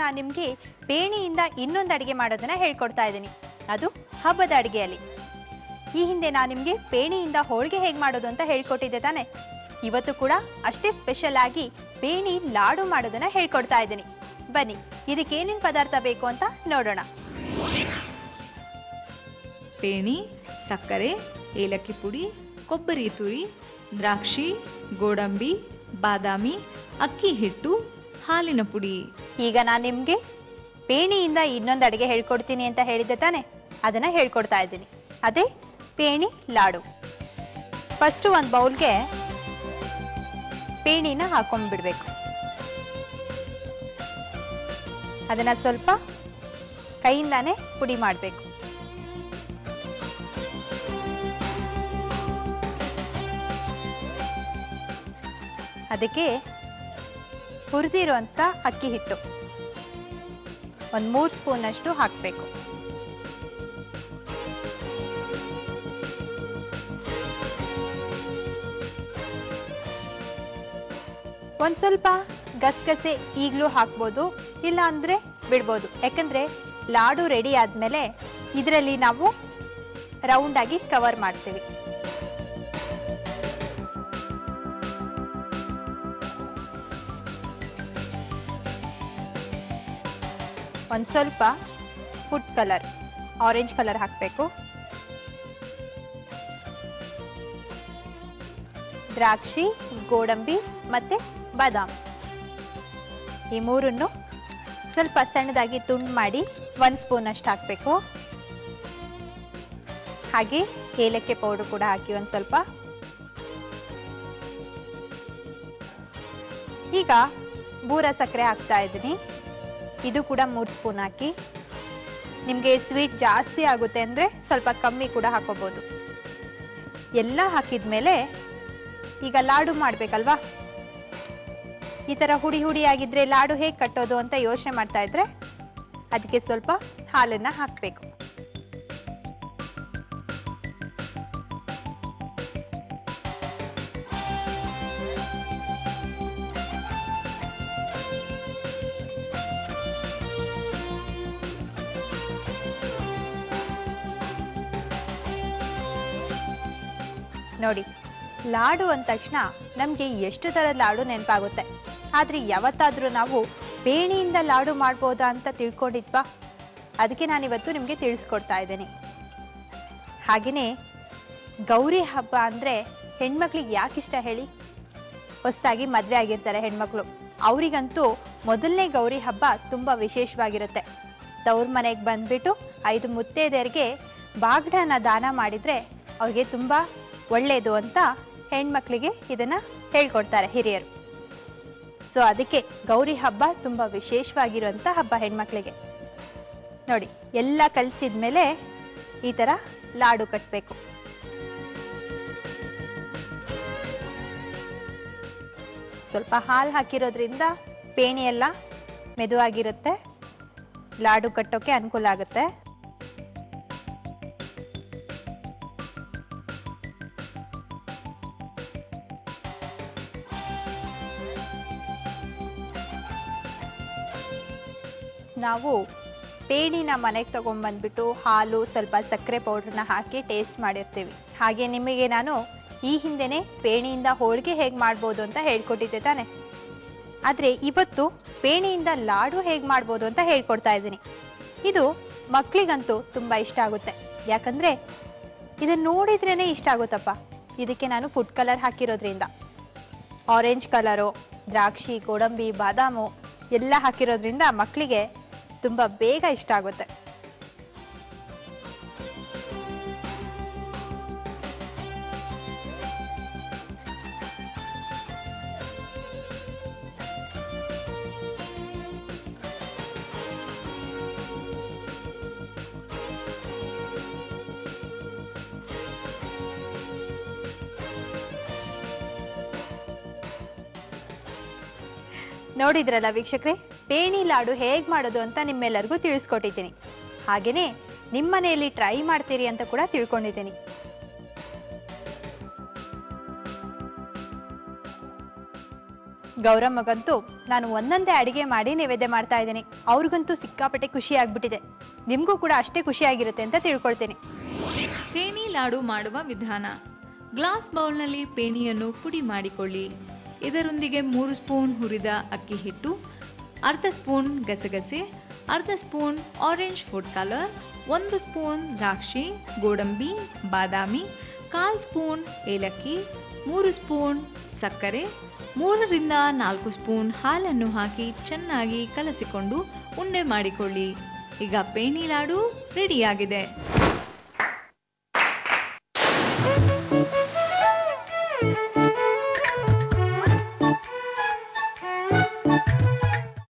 ನಾನು ನಿಮಗೆ ಪೇಣಿಯಿಂದ ಇನ್ನೊಂದು ಅಡಿಗೆ ಮಾಡೋದನ್ನ ಹೇಳ್ಕೊಡ್ತಾ ಇದ್ದೀನಿ, ಅದು ಹಬ್ಬದ ಅಡಿಗೆಯಲ್ಲಿ. ಈ ಹಿಂದೆ ನಾನು ನಿಮಗೆ ಪೇಣಿಯಿಂದ ಹೋಳಿಗೆ ಹೇಗೆ ಮಾಡೋದು ಅಂತ ಹೇಳ್ಕೊಟ್ಟಿದ್ದೆ ತಾನೆ. ಇವತ್ತು ಕೂಡ ಅಷ್ಟೇ ಸ್ಪೆಷಲ್ ಆಗಿ ಪೇಣಿ ಲಾಡು ಮಾಡೋದನ್ನ ಹೇಳ್ಕೊಡ್ತಾ ಇದ್ದೀನಿ. ಬನ್ನಿ, ಇದಕ್ಕೆ ಏನೇನು ಪದಾರ್ಥ ಬೇಕು ಅಂತ ನೋಡೋಣ. ಪೇಣಿ, ಸಕ್ಕರೆ, ಏಲಕ್ಕಿ ಪುಡಿ, ಕೊಬ್ಬರಿ ತುರಿ, ದ್ರಾಕ್ಷಿ, ಗೋಡಂಬಿ, ಬಾದಾಮಿ, ಅಕ್ಕಿ ಹಿಟ್ಟು, ಹಾಲಿನ ಪುಡಿ. ಈಗ ನಾನು ನಿಮ್ಗೆ ಪೇಣಿಯಿಂದ ಇನ್ನೊಂದು ಅಡಿಗೆ ಹೇಳ್ಕೊಡ್ತೀನಿ ಅಂತ ಹೇಳಿದ್ದೆ ತಾನೆ, ಅದನ್ನ ಹೇಳ್ಕೊಡ್ತಾ ಇದ್ದೀನಿ. ಅದೇ ಪೇಣಿ ಲಾಡು. ಫಸ್ಟ್ ಒಂದು ಬೌಲ್ಗೆ ಪೇಣಿನ ಹಾಕೊಂಡ್ಬಿಡ್ಬೇಕು. ಅದನ್ನ ಸ್ವಲ್ಪ ಕೈಯಿಂದಾನೆ ಪುಡಿ ಮಾಡಬೇಕು. ಅದಕ್ಕೆ ಹುರಿದಿರುವಂತ ಅಕ್ಕಿ ಹಿಟ್ಟು ಒಂದು 3 ಸ್ಪೂನ್ ಅಷ್ಟು ಹಾಕಬೇಕು. ಒಂದ್ ಸ್ವಲ್ಪ ಗಸಗಸೆ ಈಗಲೂ ಹಾಕ್ಬೋದು, ಇಲ್ಲ ಅಂದ್ರೆ ಬಿಡ್ಬೋದು. ಯಾಕಂದ್ರೆ ಲಾಡು ರೆಡಿ ಆದ್ಮೇಲೆ ಇದರಲ್ಲಿ ನಾವು ರೌಂಡ್ ಆಗಿ ಕವರ್ ಮಾಡ್ತೀವಿ. ಒಂದ್ ಸ್ವಲ್ಪ ಫುಡ್ ಕಲರ್, ಆರೆಂಜ್ ಕಲರ್ ಹಾಕಬೇಕು. ದ್ರಾಕ್ಷಿ, ಗೋಡಂಬಿ ಮತ್ತೆ ಬಾದಾಮ್, ಈ ಮೂರನ್ನು ಸ್ವಲ್ಪ ಸಣ್ಣದಾಗಿ ತುಂಡು ಮಾಡಿ 1 ಸ್ಪೂನ್ ಅಷ್ಟು ಹಾಕಬೇಕು. ಹಾಗೆ ಏಲಕ್ಕಿ ಪೌಡರ್ ಕೂಡ ಹಾಕಿ ಒಂದ್ ಸ್ವಲ್ಪ. ಈಗ ಬೂರ ಸಕ್ಕರೆ ಹಾಕ್ತಾ ಇದ್ದೀನಿ, ಇದು ಕೂಡ 3 ಸ್ಪೂನ್ ಹಾಕಿ. ನಿಮ್ಗೆ ಸ್ವೀಟ್ ಜಾಸ್ತಿ ಆಗುತ್ತೆ ಅಂದ್ರೆ ಸ್ವಲ್ಪ ಕಮ್ಮಿ ಕೂಡ ಹಾಕೋಬಹುದು. ಎಲ್ಲ ಹಾಕಿದ್ಮೇಲೆ ಈಗ ಲಾಡು ಮಾಡ್ಬೇಕಲ್ವಾ. ಈ ತರ ಹುಡಿ ಹುಡಿ ಆಗಿದ್ರೆ ಲಾಡು ಹೇಗೆ ಕಟ್ಟೋದು ಅಂತ ಯೋಚನೆ ಮಾಡ್ತಾ ಇದ್ರೆ ಅದಕ್ಕೆ ಸ್ವಲ್ಪ ಹಾಲನ್ನ ಹಾಕ್ಬೇಕು. ನೋಡಿ, ಲಾಡು ಅಂದ ತಕ್ಷಣ ನಮ್ಗೆ ಎಷ್ಟು ತರದ ಲಾಡು ನೆನಪಾಗುತ್ತೆ. ಆದ್ರೆ ಯಾವತ್ತಾದ್ರೂ ನಾವು ಪೇಣಿಯಿಂದ ಲಾಡು ಮಾಡ್ಬೋದಾ ಅಂತ ತಿಳ್ಕೊಂಡಿದ್ವಾ? ಅದಕ್ಕೆ ನಾನಿವತ್ತು ನಿಮ್ಗೆ ತಿಳಿಸ್ಕೊಡ್ತಾ ಇದ್ದೀನಿ. ಹಾಗೇನೆ ಗೌರಿ ಹಬ್ಬ ಅಂದ್ರೆ ಹೆಣ್ಮಕ್ಳಿಗೆ ಯಾಕಿಷ್ಟ ಹೇಳಿ? ಹೊಸದಾಗಿ ಮದ್ವೆ ಆಗಿರ್ತಾರೆ ಹೆಣ್ಮಕ್ಳು, ಅವರಿಗಂತೂ ಮೊದಲನೇ ಗೌರಿ ಹಬ್ಬ ತುಂಬಾ ವಿಶೇಷವಾಗಿರುತ್ತೆ. ತವ್ರ ಮನೆಗೆ ಬಂದ್ಬಿಟ್ಟು 5 ಮುತ್ತೈದೆಯರಿಗೆ ಬಾಗ್ಡನ ದಾನ ಮಾಡಿದ್ರೆ ಅವ್ರಿಗೆ ತುಂಬಾ ಒಳ್ಳೇದು ಅಂತ ಹೆಣ್ಮಕ್ಳಿಗೆ ಇದನ್ನ ಹೇಳ್ಕೊಡ್ತಾರೆ ಹಿರಿಯರು. ಸೊ ಅದಕ್ಕೆ ಗೌರಿ ಹಬ್ಬ ತುಂಬಾ ವಿಶೇಷವಾಗಿರುವಂತ ಹಬ್ಬ ಹೆಣ್ಮಕ್ಳಿಗೆ. ನೋಡಿ, ಎಲ್ಲ ಕಲಸಿದ್ಮೇಲೆ ಈ ತರ ಲಾಡು ಕಟ್ಬೇಕು. ಸ್ವಲ್ಪ ಹಾಲು ಹಾಕಿರೋದ್ರಿಂದ ಪೇಣಿ ಎಲ್ಲ ಮೆದುವಾಗಿರುತ್ತೆ, ಲಾಡು ಕಟ್ಟೋಕೆ ಅನುಕೂಲ ಆಗುತ್ತೆ. ನಾವು ಪೇಣಿನ ಮನೆಗೆ ತಗೊಂಡ್ಬಂದ್ಬಿಟ್ಟು ಹಾಲು ಸ್ವಲ್ಪ ಸಕ್ಕರೆ ಪೌಡರ್ನ ಹಾಕಿ ಟೇಸ್ಟ್ ಮಾಡಿರ್ತೀವಿ. ಹಾಗೆ ನಿಮಗೆ ನಾನು ಈ ಹಿಂದೆನೆ ಪೇಣಿಯಿಂದ ಹೋಳಿಗೆ ಹೇಗೆ ಮಾಡ್ಬೋದು ಅಂತ ಹೇಳ್ಕೊಟ್ಟಿದ್ದೆ ತಾನೆ. ಆದ್ರೆ ಇವತ್ತು ಪೇಣಿಯಿಂದ ಲಾಡು ಹೇಗೆ ಮಾಡ್ಬೋದು ಅಂತ ಹೇಳ್ಕೊಡ್ತಾ ಇದ್ದೀನಿ. ಇದು ಮಕ್ಳಿಗಂತೂ ತುಂಬಾ ಇಷ್ಟ ಆಗುತ್ತೆ. ಯಾಕಂದ್ರೆ ಇದನ್ನ ನೋಡಿದ್ರೇನೆ ಇಷ್ಟ ಆಗುತ್ತಪ್ಪ. ಇದಕ್ಕೆ ನಾನು ಫುಡ್ ಕಲರ್ ಹಾಕಿರೋದ್ರಿಂದ, ಆರೆಂಜ್ ಕಲರು, ದ್ರಾಕ್ಷಿ, ಗೋಡಂಬಿ, ಬಾದಾಮು ಎಲ್ಲ ಹಾಕಿರೋದ್ರಿಂದ ಮಕ್ಕಳಿಗೆ ತುಂಬಾ ಬೇಗ ಇಷ್ಟ ಆಗುತ್ತೆ. ನೋಡಿದ್ರಲ್ಲ ವೀಕ್ಷಕರೇ, ಪೇಣಿ ಲಾಡು ಹೇಗ್ ಮಾಡೋದು ಅಂತ ನಿಮ್ಮೆಲ್ಲರಿಗೂ ತಿಳಿಸ್ಕೊಟ್ಟಿದ್ದೀನಿ. ಹಾಗೇನೆ ನಿಮ್ಮನೆಯಲ್ಲಿ ಟ್ರೈ ಮಾಡ್ತೀರಿ ಅಂತ ಕೂಡ ತಿಳ್ಕೊಂಡಿದ್ದೀನಿ. ಗೌರಮ್ಮಗಂತೂ ನಾನು ಒಂದೊಂದೇ ಅಡಿಗೆ ಮಾಡಿ ನೈವೇದ್ಯ ಮಾಡ್ತಾ ಇದ್ದೀನಿ. ಅವ್ರಿಗಂತೂ ಸಿಕ್ಕಾಪಟ್ಟೆ ಖುಷಿ ಆಗ್ಬಿಟ್ಟಿದೆ. ನಿಮ್ಗೂ ಕೂಡ ಅಷ್ಟೇ ಖುಷಿ ಆಗಿರುತ್ತೆ ಅಂತ ತಿಳ್ಕೊಳ್ತೀನಿ. ಪೇಣಿ ಲಾಡು ಮಾಡುವ ವಿಧಾನ. ಗ್ಲಾಸ್ ಬೌಲ್ನಲ್ಲಿ ಪೇಣಿಯನ್ನು ಪುಡಿ ಮಾಡಿಕೊಳ್ಳಿ. ಇದರೊಂದಿಗೆ 3 ಸ್ಪೂನ್ ಹುರಿದ ಅಕ್ಕಿ ಹಿಟ್ಟು, ಅರ್ಧ ಸ್ಪೂನ್ ಗಸಗಸೆ, ಅರ್ಧ spoon orange food colour, 1 spoon ದ್ರಾಕ್ಷಿ, ಗೋಡಂಬಿ, ಬಾದಾಮಿ, 1/4 ಸ್ಪೂನ್ ಏಲಕ್ಕಿ, 3 ಸ್ಪೂನ್ ಸಕ್ಕರೆ, 3 ರಿಂದ 4 ಸ್ಪೂನ್ ಹಾಲನ್ನು ಹಾಕಿ ಚೆನ್ನಾಗಿ ಕಲಸಿಕೊಂಡು ಉಂಡೆ ಮಾಡಿಕೊಳ್ಳಿ. ಈಗ ಪೇಣಿ ಲಾಡು ರೆಡಿಯಾಗಿದೆ.